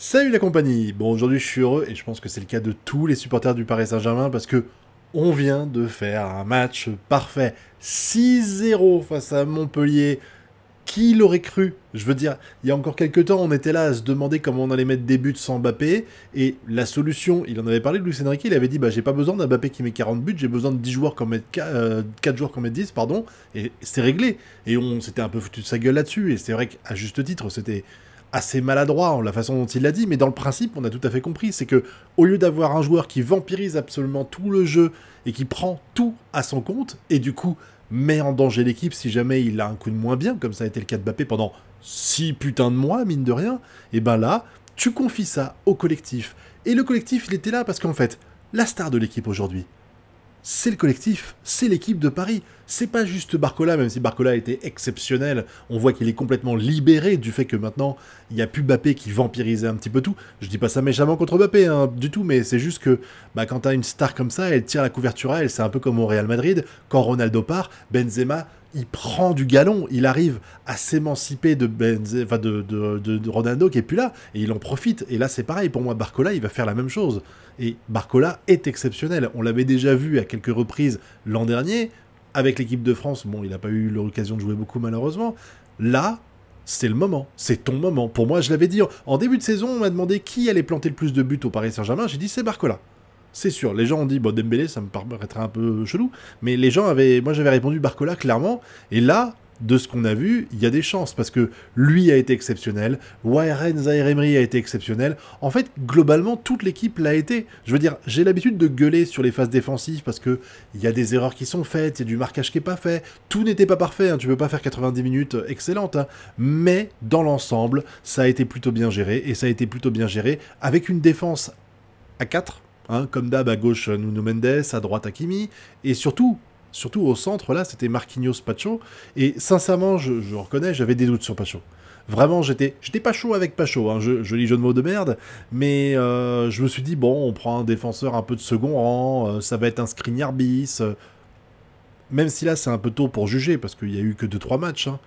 Salut la compagnie. Bon, aujourd'hui je suis heureux et je pense que c'est le cas de tous les supporters du Paris Saint-Germain parce que on vient de faire un match parfait. 6-0 face à Montpellier. Qui l'aurait cru? Je veux dire, il y a encore quelques temps, on était là à se demander comment on allait mettre des buts sans Mbappé. Et la solution, il en avait parlé de Luis Enrique, il avait dit bah, j'ai pas besoin d'un Mbappé qui met 40 buts, j'ai besoin de 10 joueurs qui en mettent 4 joueurs qui en mettent 10, pardon. Et c'est réglé. Et on s'était un peu foutu de sa gueule là-dessus. Et c'est vrai qu'à juste titre, c'était assez maladroit la façon dont il l'a dit, mais dans le principe, on a tout à fait compris. C'est que au lieu d'avoir un joueur qui vampirise absolument tout le jeu et qui prend tout à son compte, et du coup met en danger l'équipe si jamais il a un coup de moins bien, comme ça a été le cas de Mbappé pendant 6 putains de mois, mine de rien, et ben là, tu confies ça au collectif. Et le collectif, il était là parce qu'en fait, la star de l'équipe aujourd'hui, c'est le collectif, c'est l'équipe de Paris. C'est pas juste Barcola, même si Barcola a été exceptionnel. On voit qu'il est complètement libéré du fait que maintenant, il n'y a plus Mbappé qui vampirisait un petit peu tout. Je dis pas ça méchamment contre Mbappé, hein, du tout, mais c'est juste que bah, quand t'as une star comme ça, elle tire la couverture à elle. C'est un peu comme au Real Madrid. Quand Ronaldo part, Benzema, il prend du galon. Il arrive à s'émanciper de Ronaldo qui est plus là. Et il en profite. Et là, c'est pareil. Pour moi, Barcola, il va faire la même chose. Et Barcola est exceptionnel. On l'avait déjà vu à quelques reprises l'an dernier. Avec l'équipe de France, bon, il n'a pas eu l'occasion de jouer beaucoup malheureusement. Là, c'est le moment. C'est ton moment. Pour moi, je l'avais dit. En début de saison, on m'a demandé qui allait planter le plus de buts au Paris Saint-Germain. J'ai dit c'est Barcola. C'est sûr. Les gens ont dit, bon, Dembélé, ça me paraîtrait un peu chelou. Mais les gens avaient... Moi, j'avais répondu Barcola, clairement. Et là, de ce qu'on a vu, il y a des chances. Parce que lui a été exceptionnel. Warren Zaïre-Emery a été exceptionnel. En fait, globalement, toute l'équipe l'a été. Je veux dire, j'ai l'habitude de gueuler sur les phases défensives parce que il y a des erreurs qui sont faites, il y a du marquage qui n'est pas fait. Tout n'était pas parfait. Hein. Tu peux pas faire 90 minutes excellentes. Hein. Mais, dans l'ensemble, ça a été plutôt bien géré. Et ça a été plutôt bien géré avec une défense à 4. Hein, comme d'hab, à gauche, Nuno Mendes, à droite, Hakimi, et surtout au centre, là, c'était Marquinhos Pacho, et sincèrement, je reconnais, j'avais des doutes sur Pacho. Vraiment, j'étais pas chaud avec Pacho, hein, joli jeu de mots de merde, mais je me suis dit, bon, on prend un défenseur un peu de second rang, ça va être un Skriniar bis, même si là, c'est un peu tôt pour juger, parce qu'il y a eu que 2-3 matchs, hein.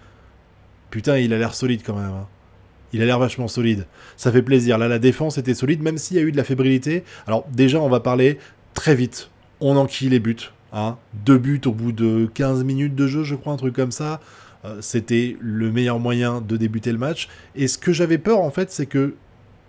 Putain, il a l'air solide quand même, hein. Il a l'air vachement solide. Ça fait plaisir. Là, la défense était solide, même s'il y a eu de la fébrilité. Alors, déjà, on va parler très vite. On enquille les buts. Hein. 2 buts au bout de 15 minutes de jeu, je crois, un truc comme ça. C'était le meilleur moyen de débuter le match. Et ce que j'avais peur, en fait, c'est que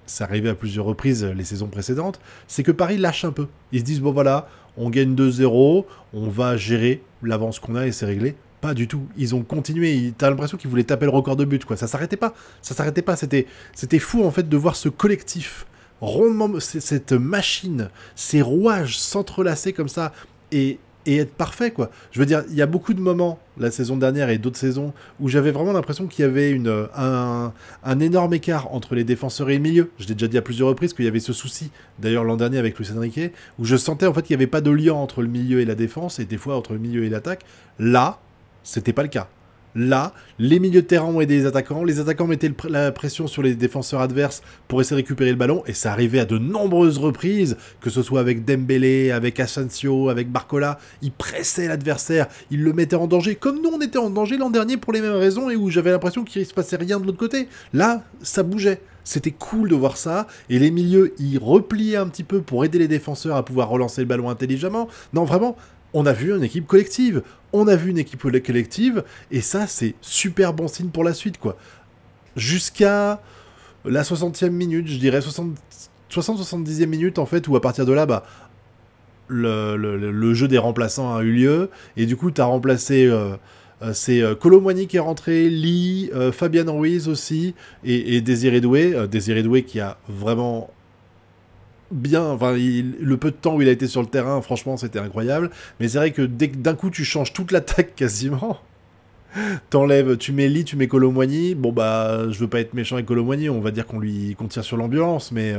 ça arrivait à plusieurs reprises les saisons précédentes, c'est que Paris lâche un peu. Ils se disent, bon voilà, on gagne 2-0, on va gérer l'avance qu'on a et c'est réglé. Pas du tout. Ils ont continué. T'as l'impression qu'ils voulaient taper le record de buts, quoi. Ça s'arrêtait pas. Ça s'arrêtait pas. C'était fou, en fait, de voir ce collectif, rondement, cette machine, ces rouages s'entrelacer comme ça et être parfait, quoi. Je veux dire, il y a beaucoup de moments, la saison dernière et d'autres saisons, où j'avais vraiment l'impression qu'il y avait un énorme écart entre les défenseurs et le milieu. Je l'ai déjà dit à plusieurs reprises qu'il y avait ce souci, d'ailleurs l'an dernier avec Luis Enrique, où je sentais en fait qu'il n'y avait pas de lien entre le milieu et la défense, et des fois entre le milieu et l'attaque. Là, c'était pas le cas. Là, les milieux de terrain ont aidé les attaquants mettaient la pression sur les défenseurs adverses pour essayer de récupérer le ballon, et ça arrivait à de nombreuses reprises, que ce soit avec Dembélé, avec Asensio, avec Barcola, ils pressaient l'adversaire, ils le mettaient en danger, comme nous on était en danger l'an dernier pour les mêmes raisons, et où j'avais l'impression qu'il ne se passait rien de l'autre côté. Là, ça bougeait. C'était cool de voir ça, et les milieux, ils repliaient un petit peu pour aider les défenseurs à pouvoir relancer le ballon intelligemment. Non, vraiment, on a vu une équipe collective. On a vu une équipe collective, et ça, c'est super bon signe pour la suite, quoi. Jusqu'à la 60e minute, je dirais 60-70e minute, en fait, où à partir de là, bah, le jeu des remplaçants a eu lieu, et du coup, t'as remplacé... c'est Kolo Muani qui est rentré, Lee, Fabian Ruiz aussi, et Désiré Doué. Désiré Doué qui a vraiment... bien, enfin, le peu de temps où il a été sur le terrain, franchement, c'était incroyable. Mais c'est vrai que dès que d'un coup, tu changes toute l'attaque quasiment, t'enlèves, tu mets Lee, tu mets Kolo Muani, bon bah, je veux pas être méchant avec Kolo Muani, on va dire qu'on tire sur l'ambulance, mais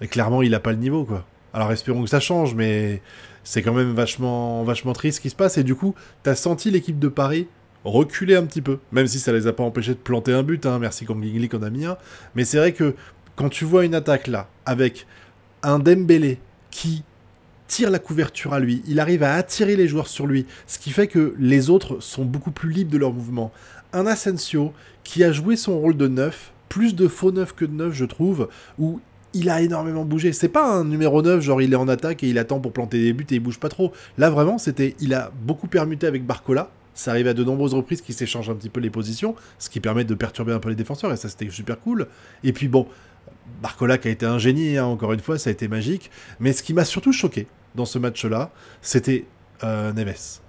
clairement, il a pas le niveau, quoi. Alors espérons que ça change, mais c'est quand même vachement, vachement triste ce qui se passe, et du coup, t'as senti l'équipe de Paris reculer un petit peu, même si ça les a pas empêchés de planter un but, hein, merci Kangli qu'on a mis un, mais c'est vrai que quand tu vois une attaque là, avec un Dembélé qui tire la couverture à lui, il arrive à attirer les joueurs sur lui, ce qui fait que les autres sont beaucoup plus libres de leur mouvement. Un Asensio qui a joué son rôle de neuf plus de faux neufs que de neufs, je trouve, où il a énormément bougé. C'est pas un numéro 9, genre il est en attaque et il attend pour planter des buts et il bouge pas trop. Là, vraiment, il a beaucoup permuté avec Barcola. Ça arrive à de nombreuses reprises qu'il s'échange un petit peu les positions, ce qui permet de perturber un peu les défenseurs, et ça, c'était super cool. Et puis bon, Barcola qui a été un génie, hein, encore une fois, ça a été magique. Mais ce qui m'a surtout choqué dans ce match-là, c'était Neves.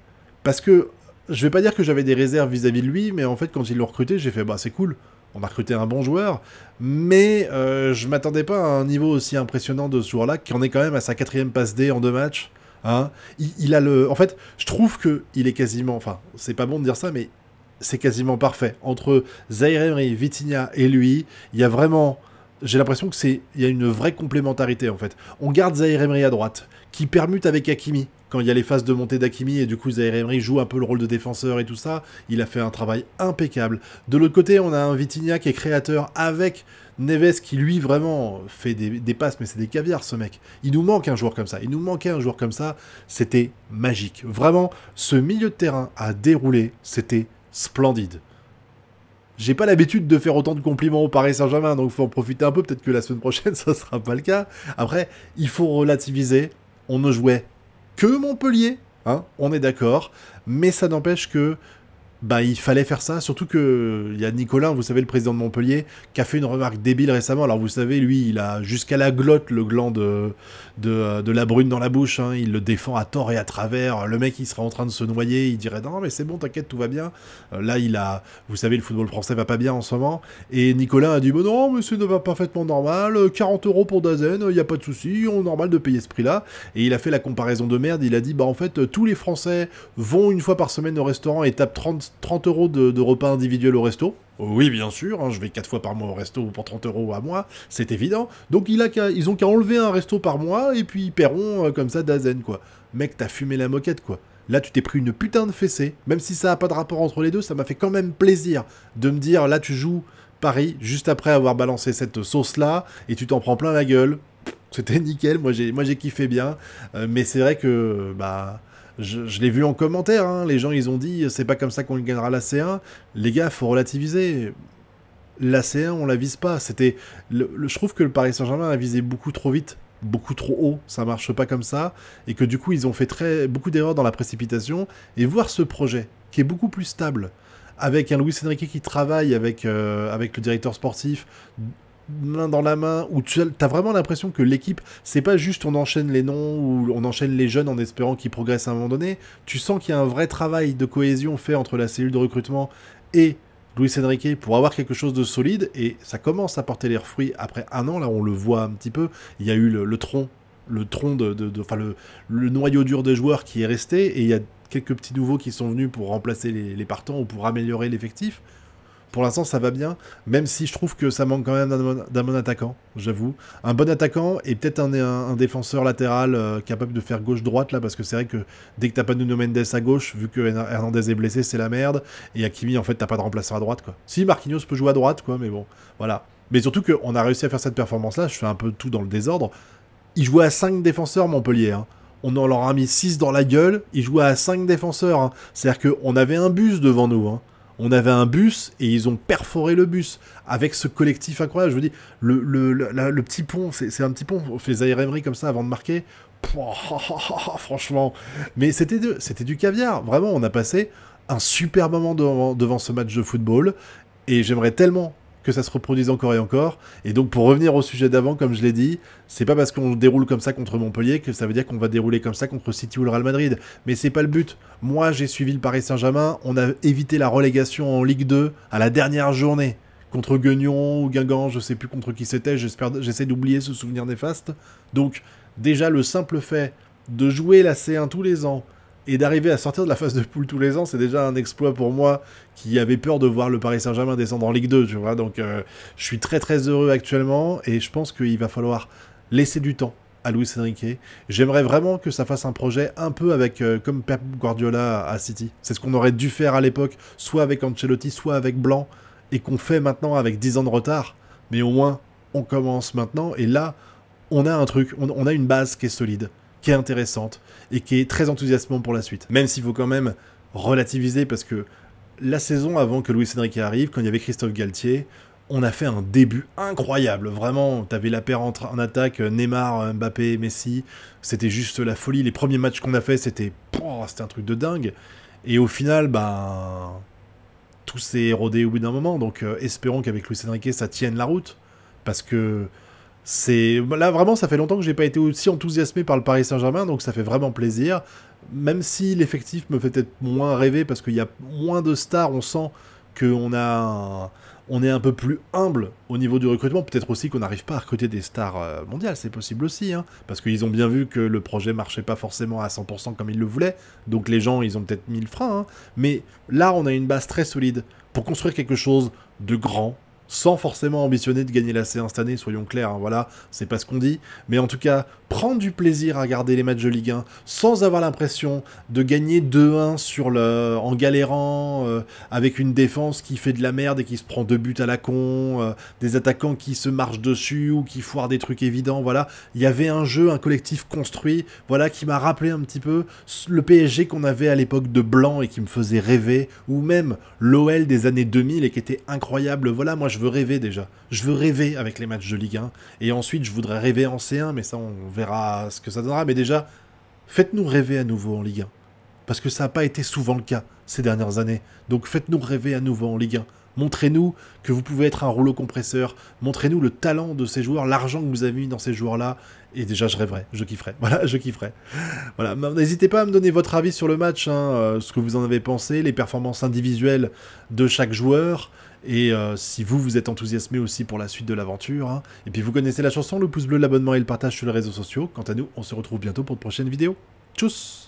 Parce que, je vais pas dire que j'avais des réserves vis-à-vis de lui, mais en fait, quand ils l'ont recruté, j'ai fait, bah c'est cool, on a recruté un bon joueur, mais je m'attendais pas à un niveau aussi impressionnant de ce joueur-là, qui en est quand même à sa 4e passe D en 2 matchs. Hein. Il a le... En fait, je trouve qu'il est quasiment... Enfin, c'est pas bon de dire ça, mais c'est quasiment parfait. Entre Zaïre Emery, Vitinha et lui, il y a vraiment... J'ai l'impression il y a une vraie complémentarité, en fait. On garde Zaïre Emery à droite, qui permute avec Hakimi, quand il y a les phases de montée d'Hakimi, et du coup Zaïre Emery joue un peu le rôle de défenseur et tout ça. Il a fait un travail impeccable. De l'autre côté, on a un Vitinha qui est créateur avec Neves qui, lui, vraiment fait des passes, mais c'est des caviars, ce mec. Il nous manque un joueur comme ça. Il nous manquait un joueur comme ça. C'était magique. Vraiment, ce milieu de terrain à dérouler, c'était splendide. J'ai pas l'habitude de faire autant de compliments au Paris Saint-Germain, donc il faut en profiter un peu, peut-être que la semaine prochaine, ça sera pas le cas. Après, il faut relativiser, on ne jouait que Montpellier, hein, on est d'accord, mais ça n'empêche que bah, il fallait faire ça, surtout que il y a Nicolas, vous savez, le président de Montpellier, qui a fait une remarque débile récemment. Alors vous savez, lui, il a jusqu'à la glotte le gland de la brune dans la bouche, hein. Il le défend à tort et à travers. Le mec, il serait en train de se noyer, il dirait non mais c'est bon, t'inquiète, tout va bien. Là, vous savez, le football français va pas bien en ce moment. Et Nicolas a dit bah non, mais c'est parfaitement normal, 40 € pour Dazen, il y a pas de souci, on est normal de payer ce prix-là. Et il a fait la comparaison de merde. Il a dit bah en fait, tous les Français vont une fois par semaine au restaurant et tapent 30 € de repas individuels au resto. Oui, bien sûr, hein, je vais 4 fois par mois au resto pour 30 € à moi, c'est évident. Donc ils ont qu'à enlever un resto par mois et puis ils paieront comme ça Dazen, quoi. Mec, t'as fumé la moquette, quoi. Là, tu t'es pris une putain de fessée. Même si ça n'a pas de rapport entre les deux, ça m'a fait quand même plaisir de me dire, là, tu joues Paris juste après avoir balancé cette sauce-là et tu t'en prends plein la gueule. C'était nickel, moi j'ai kiffé bien. Mais c'est vrai que... bah. Je l'ai vu en commentaire, hein. Les gens ils ont dit c'est pas comme ça qu'on gagnera la C1. Les gars, faut relativiser. La C1, on la vise pas. Je trouve que le Paris Saint-Germain a visé beaucoup trop vite, beaucoup trop haut. Ça marche pas comme ça, et que du coup ils ont fait beaucoup d'erreurs dans la précipitation. Et voir ce projet qui est beaucoup plus stable, avec un Luis Enrique qui travaille avec le directeur sportif, main dans la main, où tu as vraiment l'impression que l'équipe, c'est pas juste on enchaîne les noms ou on enchaîne les jeunes en espérant qu'ils progressent à un moment donné. Tu sens qu'il y a un vrai travail de cohésion fait entre la cellule de recrutement et Luis Enrique pour avoir quelque chose de solide, et ça commence à porter leurs fruits après un an. Là, on le voit un petit peu. Il y a eu le tronc le noyau dur des joueurs qui est resté, et il y a quelques petits nouveaux qui sont venus pour remplacer les partants ou pour améliorer l'effectif. Pour l'instant, ça va bien, même si je trouve que ça manque quand même d'un bon attaquant, j'avoue. Un bon attaquant et peut-être un défenseur latéral capable de faire gauche-droite, là, parce que c'est vrai que dès que t'as pas Nuno Mendes à gauche, vu que Hernandez est blessé, c'est la merde. Et Hakimi, en fait, t'as pas de remplaçant à droite, quoi. Si, Marquinhos peut jouer à droite, quoi, mais bon, voilà. Mais surtout qu'on a réussi à faire cette performance-là, je fais un peu tout dans le désordre. Ils jouaient à 5 défenseurs, Montpellier, hein. On en leur a mis 6 dans la gueule, ils jouaient à 5 défenseurs, hein. C'est-à-dire qu'on avait un bus devant nous, hein. On avait un bus et ils ont perforé le bus avec ce collectif incroyable. Je vous dis, le petit pont, c'est un petit pont. On fait Zaïre Emery comme ça avant de marquer. Pouah, franchement. Mais c'était du caviar. Vraiment, on a passé un super moment devant ce match de football. Et j'aimerais tellement que ça se reproduise encore et encore. Et donc, pour revenir au sujet d'avant, comme je l'ai dit, c'est pas parce qu'on déroule comme ça contre Montpellier que ça veut dire qu'on va dérouler comme ça contre City ou le Real Madrid. Mais c'est pas le but. Moi, j'ai suivi le Paris Saint-Germain. On a évité la relégation en Ligue 2 à la dernière journée. Contre Guignon ou Guingamp, je sais plus contre qui c'était. J'essaie d'oublier ce souvenir néfaste. Donc, déjà, le simple fait de jouer la C1 tous les ans et d'arriver à sortir de la phase de poule tous les ans, c'est déjà un exploit pour moi qui avait peur de voir le Paris Saint-Germain descendre en Ligue 2, tu vois. Donc je suis très très heureux actuellement, et je pense qu'il va falloir laisser du temps à Luis Enrique. J'aimerais vraiment que ça fasse un projet un peu avec comme Pep Guardiola à City. C'est ce qu'on aurait dû faire à l'époque, soit avec Ancelotti, soit avec Blanc, et qu'on fait maintenant avec 10 ans de retard. Mais au moins, on commence maintenant, et là, on a un truc, on a une base qui est solide, qui est intéressante et qui est très enthousiasmant pour la suite. Même s'il faut quand même relativiser, parce que la saison avant que Luis Enrique arrive, quand il y avait Christophe Galtier, On a fait un début incroyable, vraiment. T'avais la paire en attaque, Neymar, Mbappé, Messi. C'était juste la folie. Les premiers matchs qu'on a fait, c'était un truc de dingue. Et au final, ben, tout s'est érodé au bout d'un moment. Donc espérons qu'avec Luis Enrique, ça tienne la route. Parce que là, vraiment, ça fait longtemps que j'ai pas été aussi enthousiasmé par le Paris Saint-Germain. Donc ça fait vraiment plaisir. Même si l'effectif me fait peut-être moins rêver parce qu'il y a moins de stars, on sent on est un peu plus humble au niveau du recrutement. Peut-être aussi qu'on n'arrive pas à recruter des stars mondiales, c'est possible aussi, hein, parce qu'ils ont bien vu que le projet marchait pas forcément à 100% comme ils le voulaient, donc les gens, ils ont peut-être mis le frein, hein. Mais là, on a une base très solide pour construire quelque chose de grand, sans forcément ambitionner de gagner la C1 cette année, soyons clairs, hein, voilà, c'est pas ce qu'on dit, mais en tout cas, prendre du plaisir à regarder les matchs de Ligue 1, sans avoir l'impression de gagner 2-1 en galérant, avec une défense qui fait de la merde et qui se prend 2 buts à la con, des attaquants qui se marchent dessus ou qui foirent des trucs évidents, voilà, il y avait un jeu, un collectif construit, voilà, qui m'a rappelé un petit peu le PSG qu'on avait à l'époque de Blanc et qui me faisait rêver, ou même l'OL des années 2000 et qui était incroyable, voilà, moi je veux rêver déjà. Je veux rêver avec les matchs de Ligue 1. Et ensuite, je voudrais rêver en C1, mais ça, on verra ce que ça donnera. Mais déjà, faites-nous rêver à nouveau en Ligue 1. Parce que ça n'a pas été souvent le cas ces dernières années. Donc faites-nous rêver à nouveau en Ligue 1. Montrez-nous que vous pouvez être un rouleau compresseur. Montrez-nous le talent de ces joueurs, l'argent que vous avez mis dans ces joueurs-là. Et déjà, je rêverai, je kifferai. Voilà, je kifferai. Voilà, n'hésitez pas à me donner votre avis sur le match, hein, ce que vous en avez pensé, les performances individuelles de chaque joueur. Et si vous êtes enthousiasmé aussi pour la suite de l'aventure. Hein. Et puis vous connaissez la chanson, le pouce bleu, l'abonnement et le partage sur les réseaux sociaux. Quant à nous, on se retrouve bientôt pour de prochaines vidéos. Tchuss!